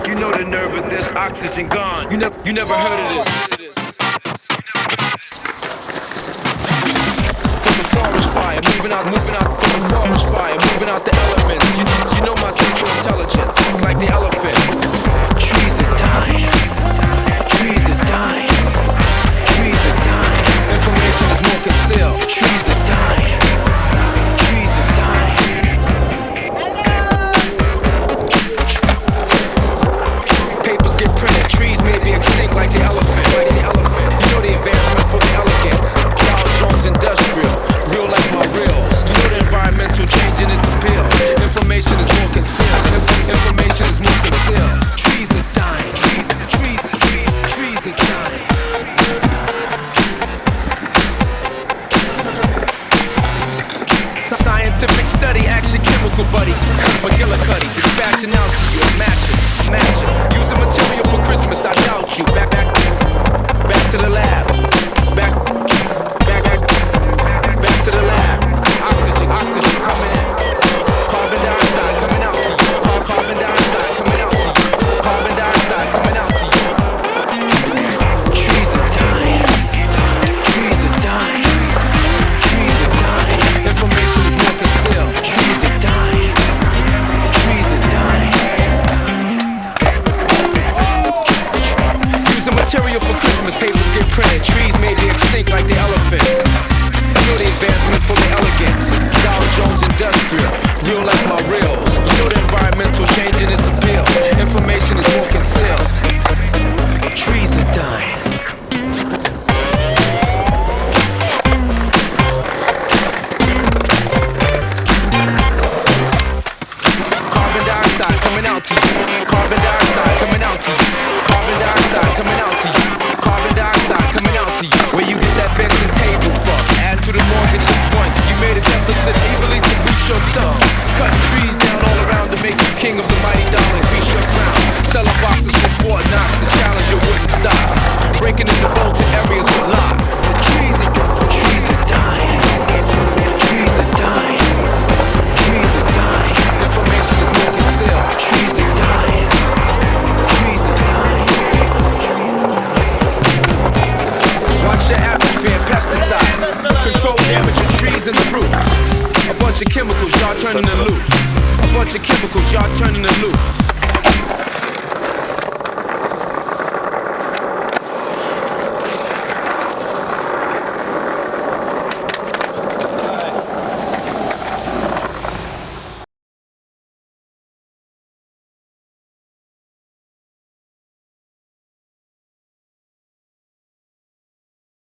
You know the nerve of this, oxygen gone. You never heard of this. From the forest fire, moving out from the forest fire, moving out the elements. You know my central intelligence, like the elephant. Trees are dying, trees are dying, trees are dying. Information is more concealed. Trees are dying, trees are dying. Papers get printed, trees may be extinct like the elephant, like the elephant. You know the advancement for the elegance. Dow Jones Industrial, real like my reels. You know the environmental change in its appeal. Information is more concealed. Information is more concealed. Trees are dying. Trees are dying. Scientific study, action, chemical buddy. McGillicuddy, dispatching out to you. Imagine. Using material for Christmas, I doubt you. Back to the lab. Back to the lab. Oxygen coming in. Carbon dioxide coming out to you. Carbon dioxide coming out to you. Carbon dioxide coming out to you. Trees are dying. Trees are dying. Trees are dying. Information is more concealed. Trees are dying. Trees are dying. Using material for Christmas, papers get printed. Trees may be extinct like the elephants. You know the advancement for the elegance. Dow Jones Industrial, real like my reels. You know the environmental change in its appeal. Information is more concealed. Trees are dying. Carbon dioxide coming out to you. Carbon dioxide coming out to you. Carbon dioxide coming out to you. Carbon dioxide coming out to you. Where you get that bench and table from? Add to the mortgage and point. You made a deficit evilly to boost your sum. Cutting trees down all around to make you king of the mighty dollar. Increase your crown. Selling boxes for Fort Knox to challenge your wooden stocks. Breaking into bolted areas with locks. Trees are dying. Trees are dying. Trees are dying. Information is more concealed. Trees are dying. Trees are dying. Watch your atmosphere and pesticides. Control damage of trees and the roots. A bunch of chemicals, y'all turning it loose. A bunch of chemicals, y'all turning it loose.